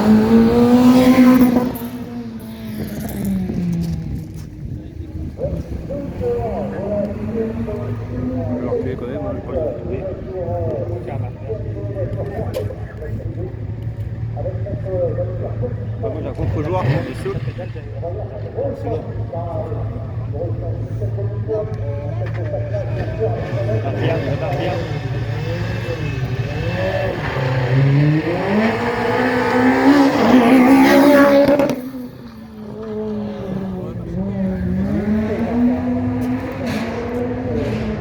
Alors que quand même, on n'est pas trouvé. Moi j'ai un contre-joueur, des sauts. C'est bon. 21, il va partir.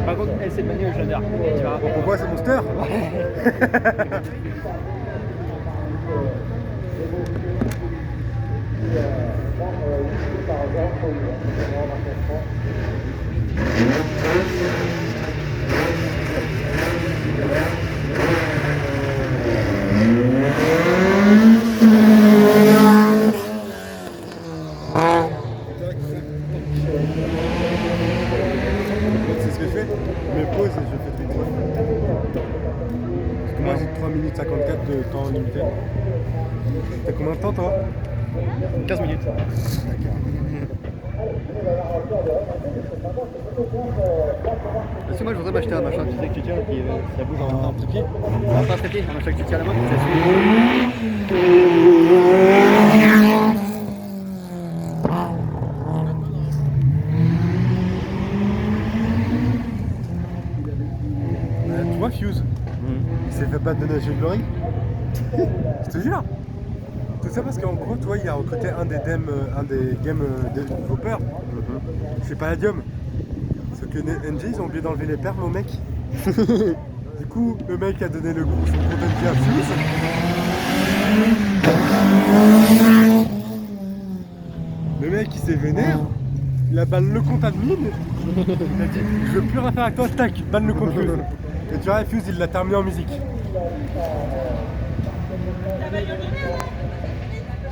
Par contre, elle c'est bagnole, j'adore. Tu vois. Pourquoi c'est Monster? C'est ce que je fais. Je me pose et je fais tout. Parce que moi j'ai 3 minutes 54 de temps limité. T'as combien de temps toi? 15 minutes. Parce que moi je voudrais m'acheter un machin, tu sais que tu tiens et puis ça bouge en trépied. Non, pas un trépied, un machin que tu tiens à la main, ça suit. Tu vois Fuse, il s'est fait battre de Nation Glory. Je te jure. Tout ça parce qu'en gros, toi, il a recruté un des game développeurs. C'est Palladium. Sauf que NG, ils ont oublié d'enlever les perles au mec. Du coup, le mec a donné le coup, son compte NG à Fuse. Le mec, il s'est vénère. Il a ban le compte admin. Il a dit, je veux plus rien faire avec toi, tac, ban le compte Fuse. Et tu vois, Fuse, il l'a terminé en musique.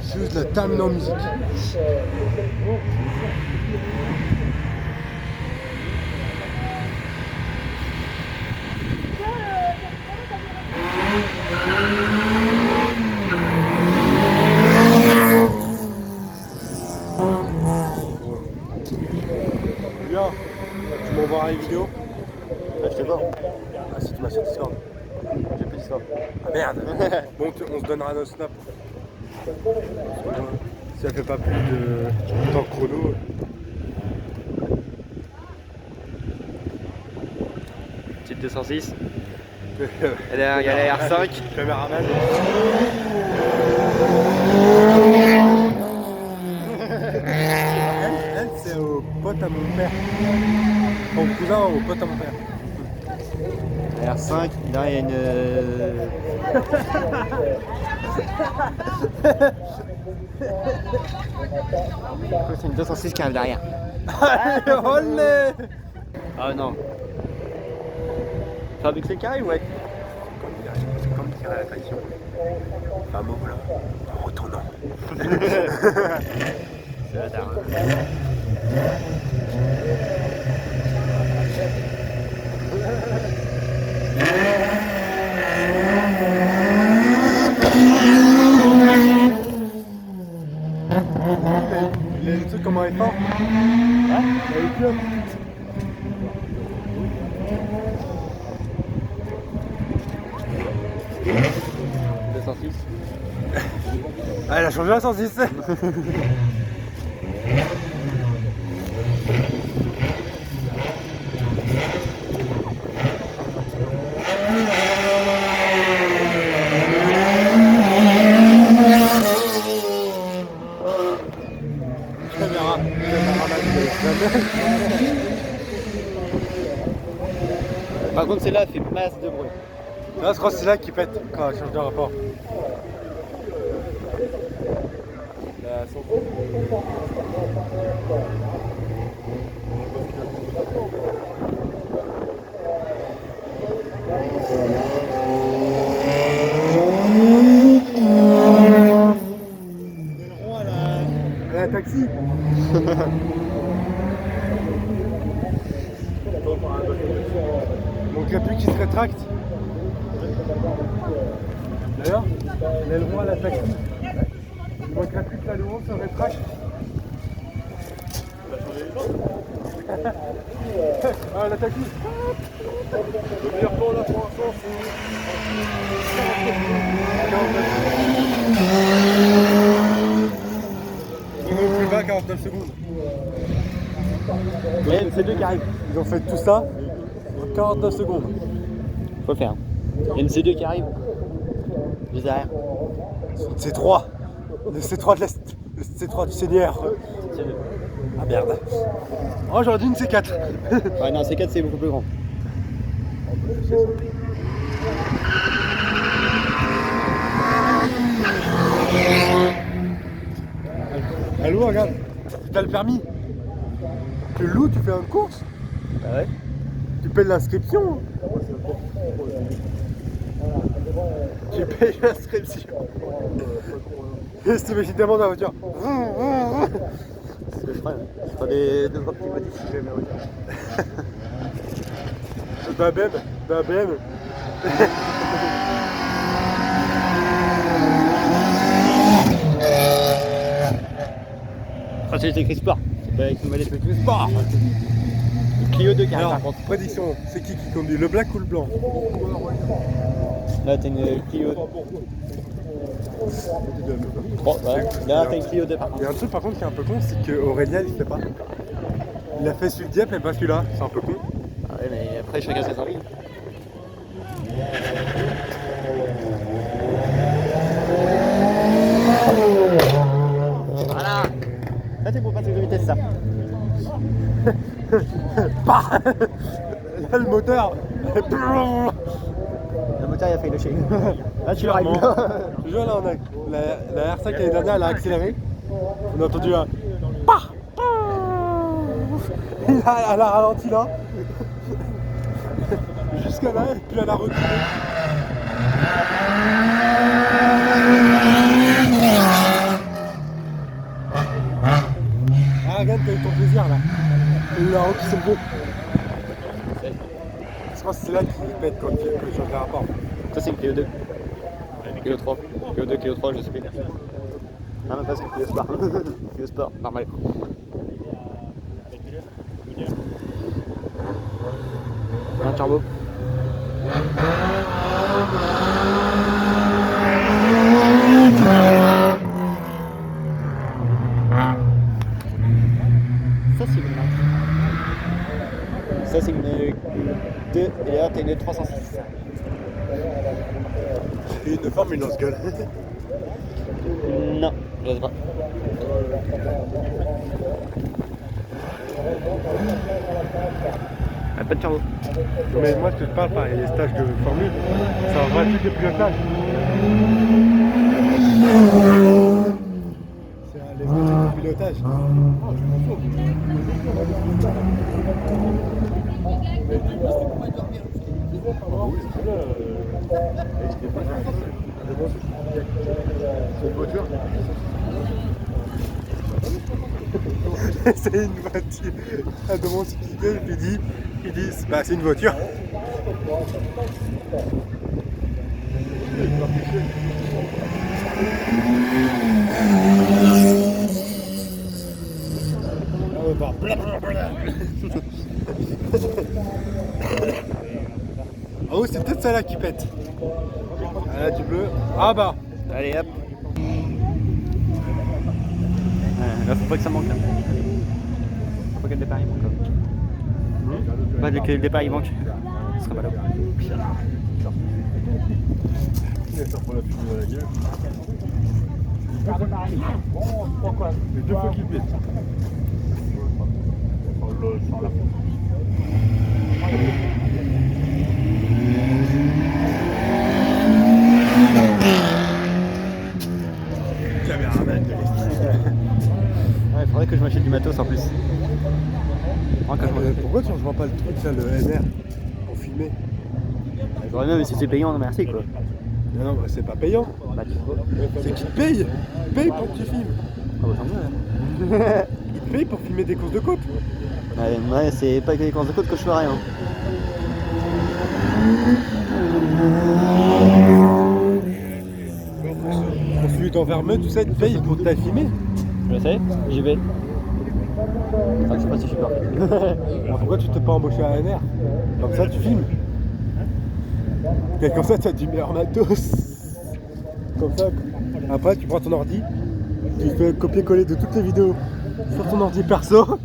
Fuse l'a terminé en musique. Bien, tu m'envoies une vidéo? Ah, je te vois. Ah si tu m'as sur Discord. J'ai plus Discord. Ah merde. Bon, on se donnera nos snaps. Si elle fait pas plus de temps chrono. Type 206. Elle est à R5. Caméraman. Elle c'est au pote à mon père. Mon cousin au pote à mon père. R5, là il y a une. C'est une 206 qui arrive derrière. Allez, olé! Ah non. C'est avec les carrés, ouais. C'est comme dire à la tradition. Fameux voilà, en retournant. C'est la dame. Les trucs comment il est fort? Hein? Il est plus. Ah, elle a changé la 106. Par contre, celle-là fait masse de bruit. Là, je crois que c'est là qui pète quand elle change de rapport. La 100. Elle a un taxi. Donc il n'y a plus qui se rétracte. D'ailleurs, l'aileron à la taxi. Il manquerait plus que la louange se rétracte. Ah, la tactique. Le meilleur temps là pour l'instant, c'est plus bas, 49 secondes. Ouais, c'est deux qui arrivent. Ils ont fait tout ça en 49 secondes. Faut le faire. Il y a une C2 qui arrive. Juste derrière. C'est C3. Le C3 de l'Est. Le C3 du Seigneur. Ah merde. Oh, j'aurais dit une C4. Ouais, non, C4 c'est beaucoup plus grand. Allô, regarde. T'as le permis. Tu loues, tu fais une course. Ah ouais. Tu payes l'inscription. Tu payes l'inscription. Et si t'imagines tellement dans la voiture. C'est ce que je ferais. Je ferais des trois petits modifs si j'avais ma voiture. Babem. Ah, c'est écrit sport. C'est pas avec une modèle écrit sport. Le Clio 2 qui arrive Alors, par contre. prédiction, c'est qui conduit, le black ou le blanc? Là t'as une Clio 3, voilà. Là t'as une Clio 2 par Il contre. y a un truc par contre qui est un peu con, c'est que Aurélien il fait pas. Il a fait celui de Dieppe mais pas celui-là, c'est un peu con. Ah ouais, mais après chacun ses envies. Voilà. Ça c'est pour passer de vitesse ça. Bah là le moteur. Le moteur il a failli lâcher. Là tu l'auras eu. Tu vois là on a la R5 l'année dernière elle a accéléré. On a entendu un Pah elle a ralenti là. Jusqu'à là et puis elle a reculé. Ah regarde t'as eu ton plaisir là. Et la route qui sont beaux. Je pense que c'est là qu'il pète quand il change les rapports. Ça c'est une Clio 2. Clio 3. Clio 2, Clio 3, je sais plus. Non même pas c'est une Clio Sport. Clio Sport, normal. Un turbo. Ça c'est une marque. Ça c'est une 2 et là t'as une 306. Et une forme, une lance-gueule. Non, je sais pas. Ah, pas de turbo. Mais moi, ce que je parle par les stages de formule, c'est un vrai truc de pilotage. C'est un les de pilotage. C'est une voiture. C'est une voiture. Elle demande ce qu'il dit, il dit bah c'est une voiture. Ah oui, c'est peut-être celle-là qui pète. Ah là, tu peux. Ah bah. Allez hop. Là faut pas que ça manque là. Faut pas que le départ il manque là. Pas que le départ il manque. Ce serait pas là. Ça prend la fumée dans la gueule. Les deux fois qu'il pète. Caméraman de l'Est. Ouais, faudrait que je m'achète du matos en plus. Pourquoi tu ne rejoins pas le truc là, le NR pour filmer? J'aurais bien, mais si c'est payant, non merci quoi. Non, non, bah, c'est pas payant. Bah tu vois. C'est qu'il te paye. Il paye pour que tu filmes. Ah bah tant mieux. Hein. Il te paye pour filmer des courses de côte. Ouais, c'est pas que les courses de côte que je ferais. Hein. Ensuite, truc enfermé, tout ça, tu payes pour te filmer. Je sais, j'y vais. Enfin, je sais pas si je suis parfait. Pourquoi tu t'es pas embauché à ANR? Comme ça, tu filmes. Et comme ça, tu as du meilleur matos. Comme ça, après, tu prends ton ordi, tu fais copier-coller de toutes les vidéos sur ton ordi perso.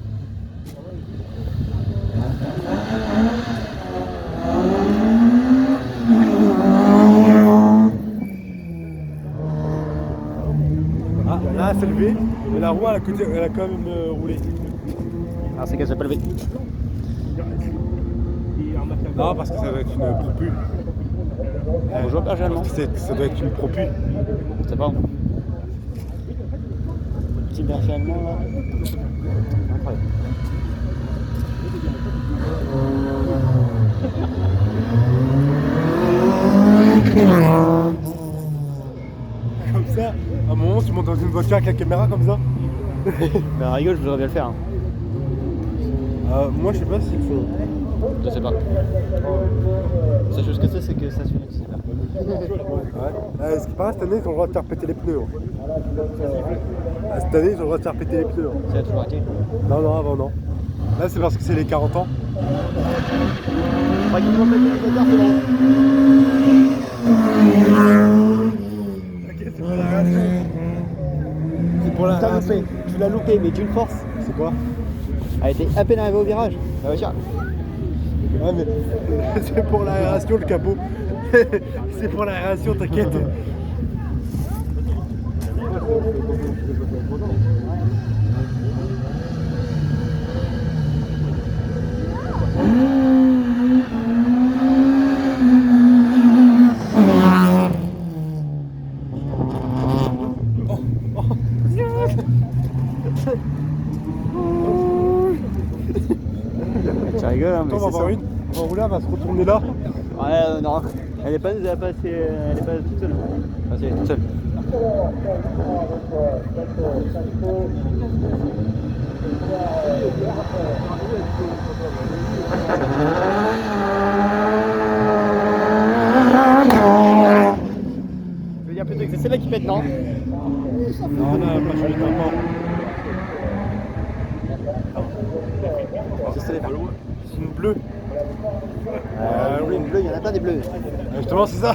Ah, là, c'est levé, mais la roue, elle a quand même roulé. Ah, c'est qu'elle s'est pas levée. Non, parce que ça doit être une propue. Bonjour, berger allemand. Ça doit être une propue. C'est pas bon. Petit berger allemand là. Incroyable. Comme ça, à un moment, tu montes dans une voiture avec la caméra comme ça. Bah, rigole, je voudrais bien le faire. Hein. Moi, je sais pas s'ils font. Je sais pas. La seule chose que c'est que ça se fait. Ouais. Ce qui paraît, cette année, ils ont le droit de faire péter les pneus. Cette année, ils ont le droit de faire péter les pneus. Ça a toujours été. Non, avant non. Là, c'est parce que c'est les 40 ans. Pas qu'ils vont péter les moteurs, c'est bon. Ok, c'est pour la race. C'est pour la T'as race. loupé. Tu l'as loupé, mais d'une force. C'est quoi? Elle était à peine arrivée au virage. La voiture. Ouais, mais c'est pour l'aération, le capot. C'est pour l'aération, t'inquiète. Tu rigoles, hein, mais Attends, on va c'est voir ça. une. On va rouler, on va se retourner là. Ouais, non. Elle est pas toute seule. Enfin, si, elle est toute seule. Je veux dire plutôt que c'est celle-là qui pète, non? Non, pas sur les tampons. C'est celle-là. C'est une bleue. Oui, une bleue, il y en a plein des bleus. Justement, c'est ça.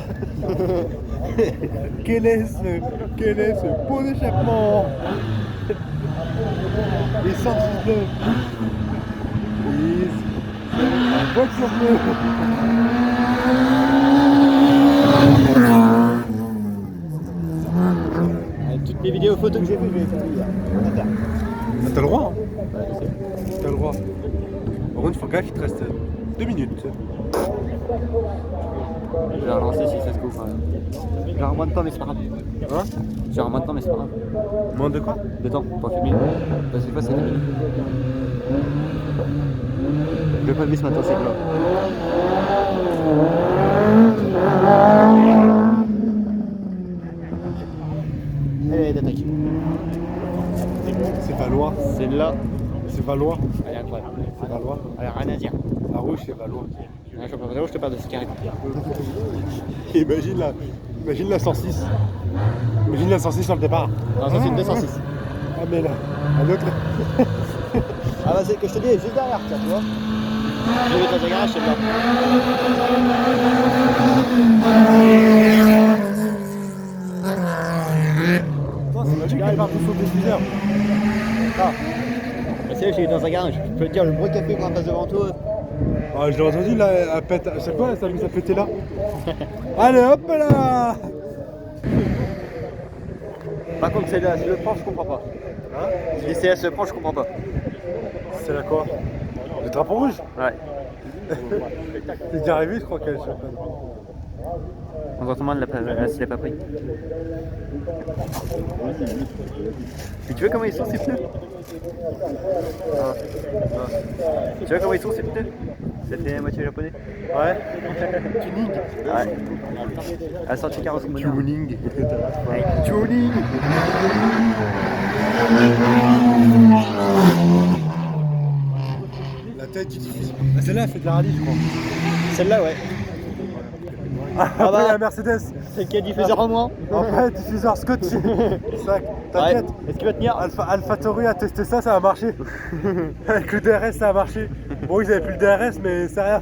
Quel est ce pot d'échappement? Essence bleue. Please. Voiture bleue. Toutes les vidéos photos que j'ai vues, je les ai faites hier. Ah, t'as le droit, hein? Ouais, je sais. T'as le droit. Par contre, il faut gaffe, il te reste 2 minutes. Je vais relancer si ça se coupe. J'ai un moins de temps, mais c'est pas grave. Hein? J'ai un moins de temps, mais c'est pas grave. Moins de quoi? De temps pour filmer. Parce que des fois, c'est débile. Je vais pas lever ce matin, c'est là. Allez, d'attaque. C'est Valois. C'est là. C'est Valois. Elle est incroyable. C'est Valois. Elle a rien à dire. La rouge, c'est Valois. Je te parle de ce carré. Imagine la 106. Imagine la 106 sur le départ. Non, ça c'est une 206. Ah, mais là, un autre. Ah bah c'est que je te dis, elle est juste derrière, tiens, tu vois. Je vais dans un garage, celle-là. Non, c'est magique qu'elle part tout sur le diffuseur. Ah. Bah, c'est là, j'ai eu dans un garage. Je peux te dire, le bruit qu'elle fait quand elle passe devant toi. Ah, je l'ai entendu là, elle pète. C'est quoi, ça a pété là? Allez, hop là! Par contre, celle-là, si le prend, je comprends pas. Hein? Si c'est elle se prend, je comprends pas. C'est là quoi? Le drapeau rouge? Ouais. C'est déjà arrivé, je crois qu'elle est championne. Contentement, elle s'y l'a pas pris. Puis tu vois comment ils sont ces pneus? Tu vois comment ils sont ces pneus? C'était la moitié japonais? Ouais. Tuning. Ouais. Elle a sorti carrosserie moderne. Tuning. Avec tuning. La tête du diffuseur. Ah, celle-là, elle fait de la rallye, je crois. Celle-là, ouais. Après, va il y a Mercedes. C'est qui est diffuseur en moins. Après, diffuseur scotché. Ça, t'inquiète. Ouais. Est-ce qu'il va tenir? AlphaTauri a testé ça, ça a marché. Avec le DRS, ça a marché. Bon, ils avaient plus le DRS, mais c'est rien.